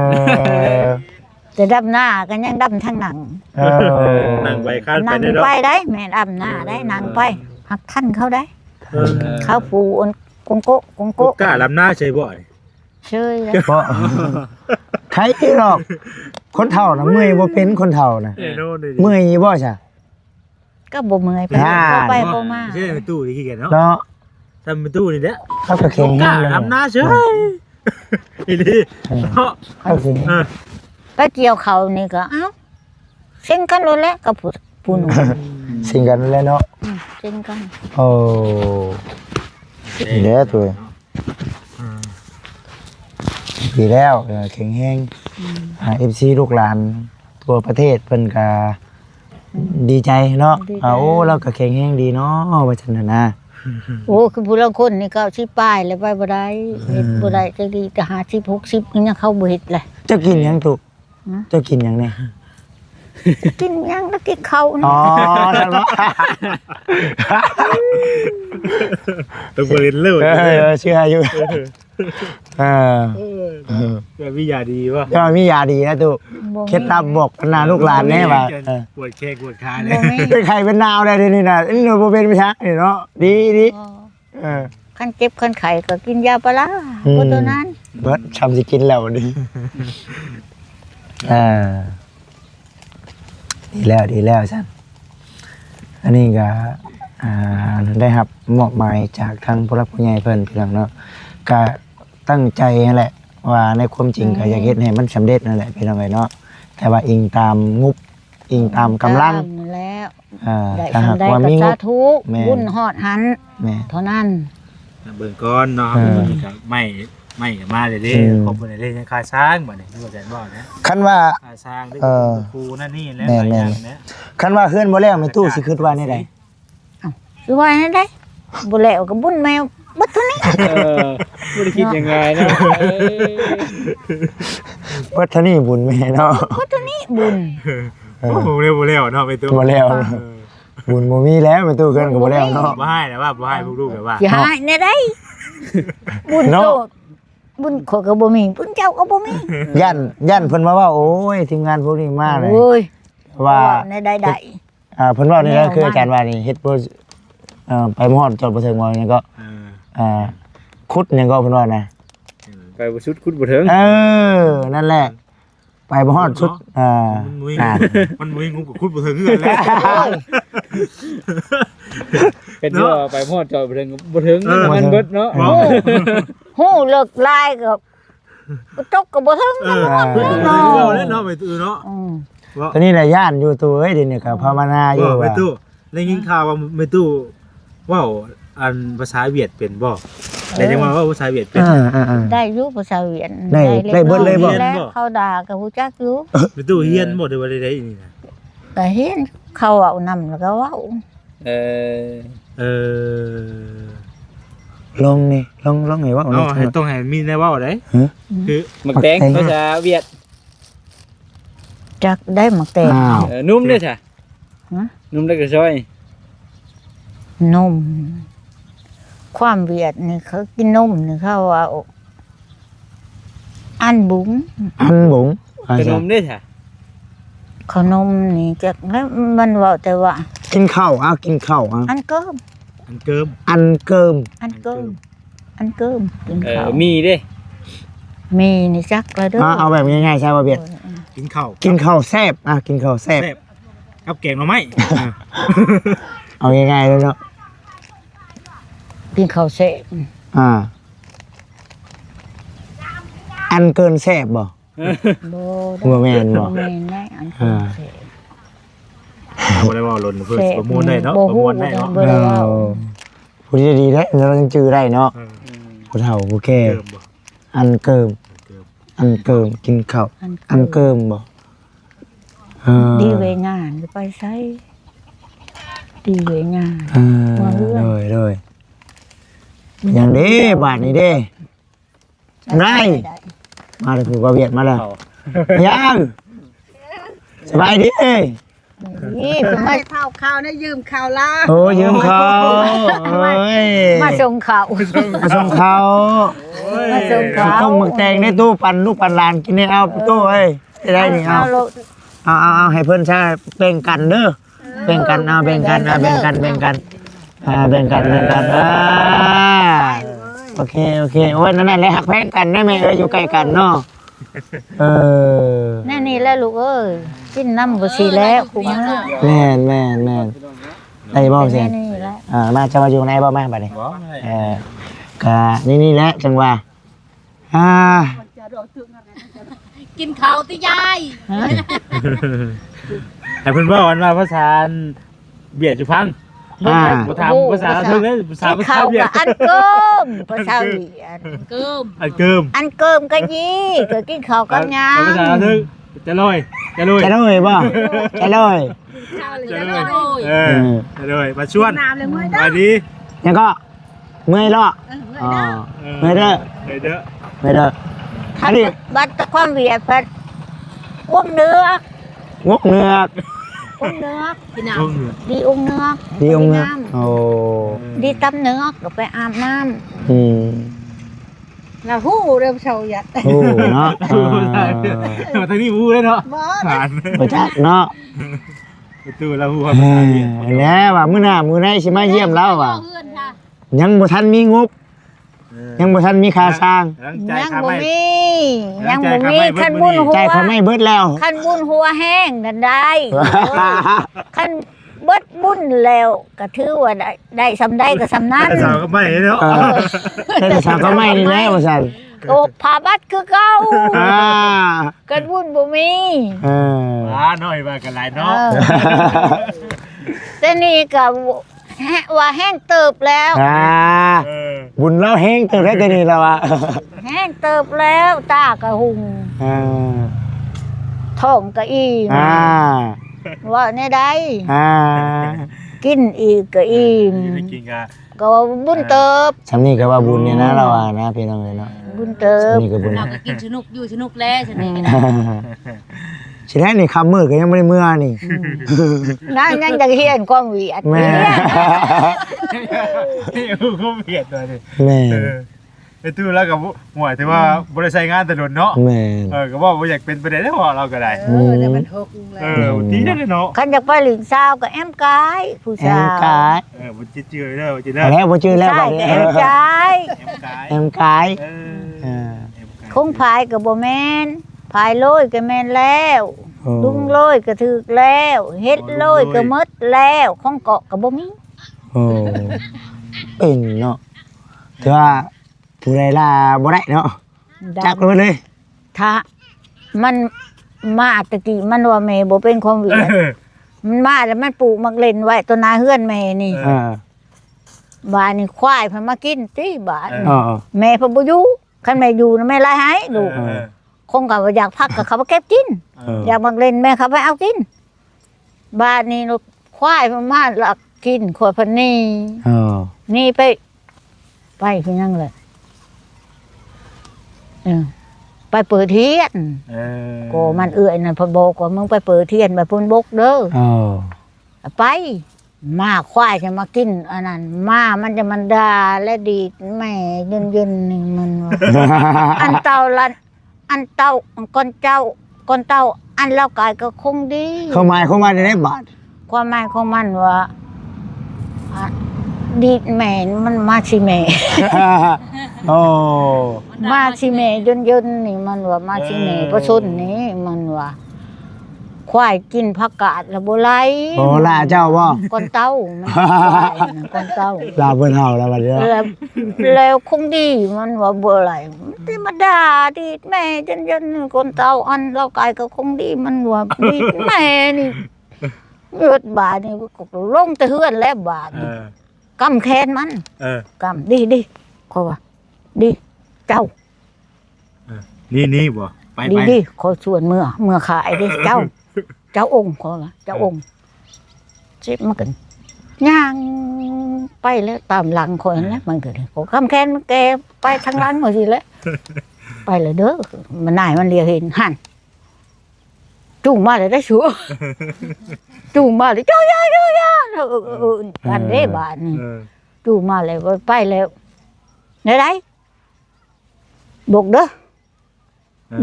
D: จะดำหน้ากันยังดำทางหนัง
B: นั่งไปคาดไป
D: นั่ง
B: ได้เนาะ
D: ไปได้แม่ดำหน้าได้นั่งไปหักขั้นเขาได้ เขาผูก กงโกะกง
B: ก
D: โกะ
B: กล้าลำหน้าใช่บ่นี่
D: เชยแล้ว
A: เพราะใครหรอกคนเฒ่าน่ะเมื่อยบ่เป็นคนเฒ่าน่ะ
B: แน่นอนเลย
A: เมื่อยบ่จ้ะ
D: ก็บ่เมื่อยไป
A: อ่า
D: บ่ไปบ่มา
B: ใช่ในตู้ที่ขี้เกียจเนาะ
A: เนาะ
B: ทำเป็นตู้นี่แหละ
A: เขาก็แข็ง
B: ก
A: แร
B: ล้าง
A: เลย
B: ลำหน้าใช่อีนี่เนาะ
A: เขาสิ
D: ก็เกี่ยวเขานี่ก็เอ้าเซ็งกันเลยแหละกับผู้หนุ่ม
A: สิ่งกันแล้วเนาะ
D: เซ็งกัน
A: โอ้ดีแล้วตัวดีแล้วแข็งแรงFC ลูกหลานทั่วประเทศเพิ่นก็ดีใจเนาะโอ้เราก็แข็งแรงดีเนาะว่าซั่นน่ะนะ
D: โอ้คือผู้ลางคนนี่ก็สิป้ายแล้วไปบ่ได้เฮ็ดบ่ได้จักดีแต่50 60นี่ยังเข้าบ่เฮ็ดเลย
A: เจ้ากินหยังตุเจ้ากินหยังเนี่ย
D: กินหยังแล้วกินข้าว
A: อ๋
D: นี่
A: อใช่ไหม
B: ตัวบริเวณเลิศ
A: เชื่ออยู่
B: แบบวิยาดีป่ะ
A: ก็มียาดีนะตุเคล็ดลับบอกพนาลูกหลานแน่ว่า
B: ปวดแข้งปวดขา
D: บ่
B: เนี่ย
D: มี
A: เป็นใครเป็นนาวได้นี่นะนี่หนูเป็นไม่ใช่เนาะดีดี
D: คันเจ็บคันไข้ก็กินยาปลาบ่ตัวนั้น
A: เบิร์ดชำสิกินแล้วดิดีแล้วท่านอันนี้ก็ได้ครับมอบหมายจากทางผู้รักผู้ใหญ่เพิ่นพี่น้องเนาะก็ตั้งใจนั่นแหละว่าในความจริงก็อยากเฮ็ดให้มันสำเร็จนั่นแหละพี่น้องเนาะแต่ว่าอิงตามงบอิงตามกำลัง
D: แล้ว ได้
A: ถ้าหาก
D: ได้
A: ว่า
D: ก็
A: มีง
D: สา
A: บ
D: ธุ
A: แม่
D: บุญฮอดหัน
A: แม่
D: เท่านั้น
B: เบิ่งก้อนเนาะไม่มาเลยดิขอบคุณเลยยังคาช้างบ่เนี่ยที่ว่าจะบอกนะ
A: คันว่า
B: คาช้างด้วยครูนั่นนี่แล้วหลายอย่างเนี่ย
A: คันว่าเฮือนบ่แล้วแม่ตู้สิคิดว่าแนี่ใด
D: คือว่านั่นได้บ่แล้วก็บุญแมวบ่เท่านี้
C: ไม่ได้คิดยังไงนะ
A: วัฒนีบุญแม่เนาะ
D: บ่เท่านี้บุญ
B: โอ้โหเร็วเนาะไปตู้
A: บ่แล้วบุญบ่มีแล้วแม่ตู้เฮือนก็บ่แล้วเนาะ
B: บ่ให้นะว่าบ่ให้พวกลูกแบบว่า
D: อย่าให้แน่ได้บุญ
A: เนาะ
D: โตบุญขอยก็บ่มีบุญเจ้าก็บ่มี
A: ย่านเพิ่นมาว่าโอ้ยทีมงานพวกนี้มาเลย
D: โอ้ย
A: ว่า
D: ในใด
A: เพิ่นว่านี่ก็คืออาจารย์ว่านี่เฮ็ดบ่ไปมอดจอดบ่ถึงว่าหยังก็ขุดหยังก็เพิ่นว่านะ
C: ไปบ่ชุดคุดบ่ถึง
A: นั่นแหละไปบ่ฮอดสุด
B: มันมุ้ยงูกับคุดบ่ถึงกันแล้ว
C: เป็นว่าไปพอดจอดบ่ถึงมันเบิดเนาะ
D: ๆฮู้เลิกลายก็ตกก็บ่ถึงเนาะ
B: เนาะไปตู้เนาะ
A: ตอนนี้แหละย่านอยู่ตัวเอ้ยเดี๋ยวนี้ก็ภาวนาอยู่
B: ไป
A: ว่า
B: ตู้ได้ยินข่าวว่าไปตู้ว้าวอันภาษาเวียดเป็นบ่แต่ยังว่าภาษาเวียดเป็น
D: ได้อยู่ภาษาเวียด
A: ได้เบิดเลยบ่
D: แล้วเขาด่าก็ฮู้จักอยู่
B: ไปตู้เฮียนบ่ได้ว่าได้นี่นะ
D: ก็เห็นเขาเอานำแล้วก็เว้า
B: เออ
A: ลงนี่ลงให้ว่า
B: เอาให้ต้องให้มีได้ว่าได้คือ
C: หมักแตงภาษาเวียด
D: จักได้หมักแตง
C: นุ่มเด้อจ้ะนุ่มได้ก็ซอย
D: นมความเวียดนี่เขากินนมนี่เขาว่าอันบุ๋ง
A: บุ๋ง
C: ขนมเด้อจ้ะ
D: ขนมนี่จักแล้วมันเว้าแต่ว่า
A: กินข้าวกินข้าว
D: อันเกิม
B: อันเกิม
A: อันเกิม
D: อันเกิมอันเกิมกินข้าว
C: มีเด้
D: มีนี่จักแล้วเด้อ
A: เอาแบบง่ายๆใช่ป่ะเบียด
B: กินข้าว
A: กินข้าวแซ่บกินข้าวแซ่บ
B: กับแกงหน่อไม้
A: เอาง่ายๆเลยเนาะ
D: กินข้าวเสพ
A: อันเกินแซ่บบ่
D: บ่
A: บ่แม่นบ่
D: แม่นได้อันเกินเสพ
B: บ่ได้ว่าหล่นเพิ่นประมวลได้เนาะประมวลได้เนาะ
D: บ่ได้เว้า
A: ผู้ที่ดีได้เรายังจื้อได้เนาะผู้เฒ่าผู้แก่
B: เกิมบ่
A: อันเกิมอันเกิมกินข้าวอันเกิมบ่
D: ดีเวงานไปใช้ดีเวงาน
A: เลยอย่างนี้บาทนี้เด้ได้มาเลยผู้ประเวียดมาแล้วยังสบายดี
D: นี่ผมมา
F: ข้าวนะยืมข้าวลา
A: โอ้ยืมเขา
D: มาส่งข่าว
A: มาส่งเขา
D: มาส่งข่าว
A: ต้องมึงแตงในตู้ปันลูกปันลานกินนี่เอาตู้เอ้ยได้นี่เอาให้เพื่อนชาแบ่งกันเด้อแบ่งกันแบ่งกัน โอเคโอ้ยนั่นแหละหักแพงกันได้ไหมอยู่ใกล้กันเนาะ
D: แน่นี่แหละลูกเอ้ยกินน้ำก็สิแล้วคุมา
A: แม่นได้บ่เสีย
D: นี่แหละ
A: มาจะมาอยู่ไหนบ่มาบัดนี้
B: บ่
A: ก็นี่แหละจังว่า
F: กินข้าวติยาย
B: แต่เพิ่นว่าวันว่าภาษาเบียดจุพังบ่ถามภาษาเทิงเลยภาษา
D: ข้าว
B: เบีย
D: กั
B: ด
D: บอันเกิมภาษาเวียด
F: เกิม
B: อันเกิม
D: อันเกิมก็ยี่ก็กินข้าวกับหยัง
B: ภาษาเทิงจะลอย
A: จะเลยบ่จะเลย
F: ข้าวเลยจะโรย
B: จะลอยมาชวน
F: น้ำเลยเมื่อย
B: มาดี
A: ยังก็เมื่อยเลาะ
F: เมื่อยนะ
A: เมื่อยเด้อ
B: เด้อ
A: อันนี้
D: บัดความเวียดเพิ่นอ้วงเนื้อก
A: งกเนื้อก
D: อ้วงเนื้อก
F: กินน้
D: ดีอ้วงเนื้อก
A: ดีองเนื้อโอ้
D: ดีตำเนื้อกก็ไปอาบน้ำ
F: ำเราหู้เริ่มเฉาหยัด
A: โอ้เนาะ
B: มาทางนี้วู้เลยเนาะ
F: บ่
B: ผ่าน
A: บ่จักเนาะ
B: ประตูเราฮู้ภาษาเบียด
A: แล้วว่ามื้อหน้ามื้อไหนสิมาเยี่ยมเราว่ะ
F: เพื่อนค่ะ
A: ยังบ่ทันมีงบ ยังบ่ทันมีค่าสร้าง
D: ยังบ่มียังบ่มีคันบุญหัว
A: ใจเขาไม่เบิดแล้ว
D: คันบุญหัวแห้งนั่นได้คันเบิดบุญแล้วก็ถือว่าได้สำได้ก็สำนั้น
B: สาวก็ไม่เนาะ
A: แต่สาวก็ไม่นี่แหละว่าซั่น
D: โอ้ผาบัดคือเก่า
A: อ่า
D: กันบุญบ่มี
B: หน่อยว่ากันหลายเนาะ
D: แต่นี่ก็ว่าแห้งเติบแล้ว
A: บุญเราแห้งเติบได้แต่นี่แล้วอ่ะ
D: แห้งเติบแล้วตาก็หุงท้องก็อิ่มว่าแน่ใดกินอีกก็อิ่ม
B: ไปกินกัน
D: ก็ว่าบุญเติบ
A: สำนี่ก็ว่าบุญเนี่ยนะเราอ่ะนะพี่น้องเลยเนาะ
D: บุญเติบ
A: สำนี่ก็บุญ
F: เราก็กินสนุกอยู่สนุกแล้วฉันนี่
A: สิได้นี่คำมืดก็ยังไม่ได้เมื่อนี่
D: นั่นยังจะเฮียนความเวียด
A: แม่
B: นี่ก็เบียดเลย
A: แม่
B: ไอ้ตู้แล้วกับหมวยที่ว่าบริษัทงานถนนเนาะ
A: แม่
B: ก็ว่าอยากเป็นประเด็นได้พอเราก็ได้
F: เดี๋ยวมันหกแล้ว
B: ทีนั่นเลยเนาะ
D: คันอยากไปหลิงซาวก็แอมกายผู้
A: แอ
D: สาม ว
A: กาย
B: บุญจิตเจือเด้อบุญจิตเด้
A: แล้วบ่ชื่อแล้ว
D: ใช่
A: บัดนี้
D: แอมกาย
A: แอมกาย
D: คงพายก็บ่แม่นพายโลยก็แม่นแล้วลุงโลยก็ถึกแล้วเฮ็ดโลยก็หมดแล้วของเกาะก็บ่มี
A: โอ้เป็นเนาะถือว่าผู้ใดล่าบ่ได้เนาะจักเลย
D: ถ้ามันมาตะกี้มันว่าแม่บ่เป็นความเวียดมันมาแล้วมันปลูกมักเล่นไว้ต้นนาเฮือนแม่นี่บ้านนี่ควายเพิ่นมากินติบ้านแม่เพิ่นบ่อยู่คันแม่อยู่นะแม่ไล่ให้ลูกคงก็ว่าอยากพักก็เขามาเก็บกินอยากมักเล่นแม่เขาไปเอากินบ้านนี่ลูกควายเพิ่นมาลักกินขวดเพิ่นนี่นี่ไปคือยังเลยไปเปิดเทียนโกมันเอื้อยนั่นเพิ่นบอกว่ามึงไปเปิดเทียนไปพุ่นบกเด้อไปมาควายจะมากินอันนั้นมามันจะมันด่าและดีดแม่ยืนๆนี่มันว่า อันเต่าละอันเต่าก้อนเจ้าอันเล่ากายก็คงดี
A: เข้ามาได้บาท
D: ความหมายของมันว่าดีดแม่มันมาสิแม่
A: โอ้
D: มาสิแม่ยนๆนี่มันว่ามาสิแม่ประชนนี่มันว่าควายกินผักกาดแล้วบ่ไหล
A: โอ้ล่าเจ้าบ่
D: ก้อนเต้ามันควายน่ะก้อนเต้า
A: ลาเพิ่นเฮาแล้วบัดนี้
D: แล้วคงดีมันว่าบ่ไหลธรรมดาดีดแม่ยนๆก้อนเต้าอันเรากายก็คงดีมันว่าดีดแม่นี่เลือดบาดนี่ก็ลงแต่เฮือนแล้วบาดกำแขนมันกำดีขอว่าดีเจ้า
B: นี่บ่ไป
D: ดีขอชวนเมื่อขายดิเจ้าองค์ขอว่าเจ้าองค์เจ็บมากันย่างไปแล้วตามหลังคนแล้วมันเกิดขอคำแค้นมันแกไปทางหลังหมดสิแล้วไปเลยเด้อมันนายมันเรียกเห็นหันจูงมาเลยได้ชัวจูงมาเลยเจ้าย่ากันได้บาทนี่จูงมาเลยไปแล้วไหนบอกเด้อ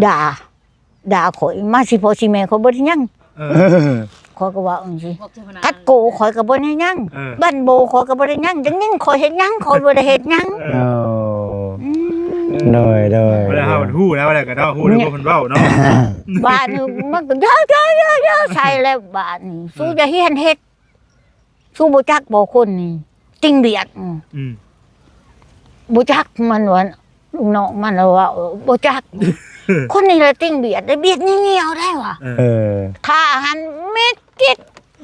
D: ด่าข่อยมาสิพ่อสิแม่เขาบ่ได้ยังข่อยก็ว่าจังซี่กัดโกข่อยก็บ่ได้ยังบ้านโบข่อยก็บ่ได้ยังจังยิ่งข่อยเฮ็ดยังข่อยบ่ได้เฮ็ดยัง
A: โดย
B: เวลาเฮามันฮู้นะเวลาก็เนาะฮู้แล้วบ่เพิ่นเว้าเนาะ
D: บ้านนี่มันก็เยอะใช่แล้วบ้านนี่สู้จะเฮียนเฮ็ดสู้บ่จักบ่คนนี่ติงเบียด
B: อืม
D: บ่จักมันว่าลูกน้องมันว่าบ่จัก คนนี้ละติงเบียดได้เบียดเงี้ยวๆได้ว่ะ
A: เออ
D: ข้าหันเม็ดกิด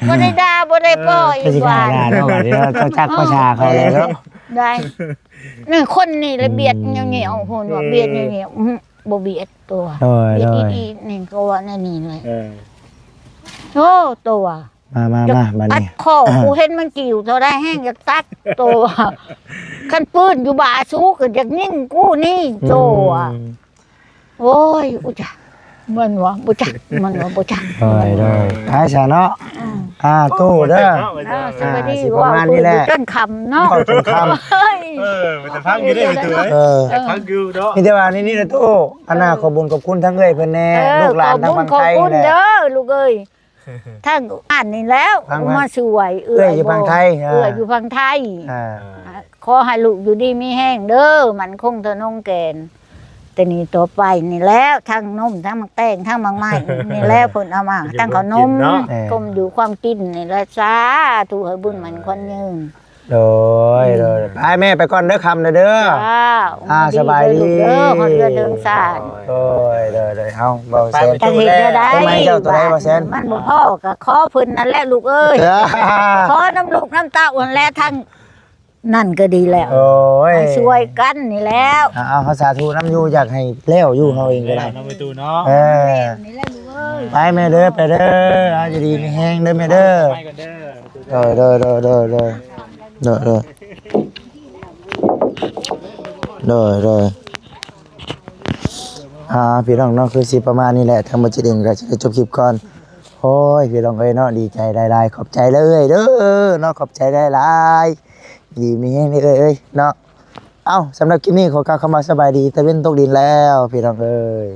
D: บ่ได้ด่าบ่ได้ปล่อย
A: ก็สิ
D: ว่า
A: หาเนาะเดี๋ยวเขาจักเขาชาเขาเลยเนาะ
D: ได้นี่คนนี่ละเบียดเงี้ยวๆพุ่นว่าเบียดเงี้ยวๆบ่เบียดตัว
A: โดย
D: เบียดอีนี่ก็ว่านั่นนี่เลย
B: เออ
D: โอ้ตัว
A: มาบัด
D: ตัด
A: นี้
D: คอกูเห็นมันกิ่วเท่าได้แห้งอยากตัดตัวคันปืนอยู่บ่าสู้ก็อยากนิ่งกูนี่ตัวโอ้ยอุจจามันว่าบ่จักมันว่าบ่จัก
A: โดยหายซะเนาะตู้เด้อ
D: สวัสดี
A: สิประ
D: ว่า
A: มาณนี้แหละ
D: ต้นคำเนาะ
A: เข้าถึงคำ
D: เฮ้ย
B: มันจะพังอยู่ได้ไปตัว
A: เออ
B: พังอยู่เนาะ
A: มีแต่ว่านี่นะตู้อันน่าขอบคุญขอบคุณทั้งเอ้ยเพิ่นแน่ลูกหลานทั้ง
D: ข
A: ฝั่
D: อบ
A: ง
D: คุ
A: ไท
D: ณ
A: ย
D: ขอบคุณ
A: แหละ
D: เด้อลูกเอ้ยทั้งอ่านนี่แล้ว
A: ฟัง
D: มาสวย
A: เอ้ยอยู่ฝั่งไทย
D: เอ้ยอยู่ฝั่งไทย
A: อ่า
D: ขอให้ลูกอยู่ดีมีแห้งเด้อมันคงเถอะนงแกนแต่นี่ตัวไปนี่แล้วทั้งนมทั้งมักแตงทั้งมักไม้นี่แล้วเพิ่นเอามาทั้งขนมก้มอยู่ความกินนี่ละจ้าถูกให้บุญมันคนยืน
A: โดยไปแม่ไปก่อนเด้อคำเด้อ
D: จ้า
A: สบายดี
D: ลูกเด้อคนเรือเดินสาย
A: โดยเอาเบาแซน
D: กะเห็นจะได้
A: ทำไมเจ้าตัวใดเบาแซน
D: มันบ่พ่อก็ขอเพิ่นนั่นแหละลูกเอ้ยขอน้ำลูกน้ำตาอ่อนแล้วทั้งนั่นก็ดีแล้ว
A: โอ้ย
D: ให้ช่วยกันนี่แล้ว
A: เอาภาษาทูน้ำยูอยากให้เลี้ยวอยู่เฮาเองก็ได้
B: น้องไปตู้เนาะ
A: เออ
D: นี่แหละลูกเอ้ย
A: ไปแม่เด้อไปเด้อเอาจะดีมีแห้งเด้อแม่เด้อ
B: ไปกันเด้อ
A: เด้อพี่น้องเนาะคือสิประมาณนี้แหละทางบัจจิตเองก็จะได้จบคลิปก่อนโอ้ยพี่น้องเอ้ยเนาะดีใจหลายๆขอบใจเลยเด้อเนาะขอบใจหลายๆดีมีแห้งนี่เอ้ยเนาะเอ้าสำหรับคลิปนี้ขอกล่าวคำว่าสบายดีตะเว้นตกดินแล้วพี่น้องเอ้ย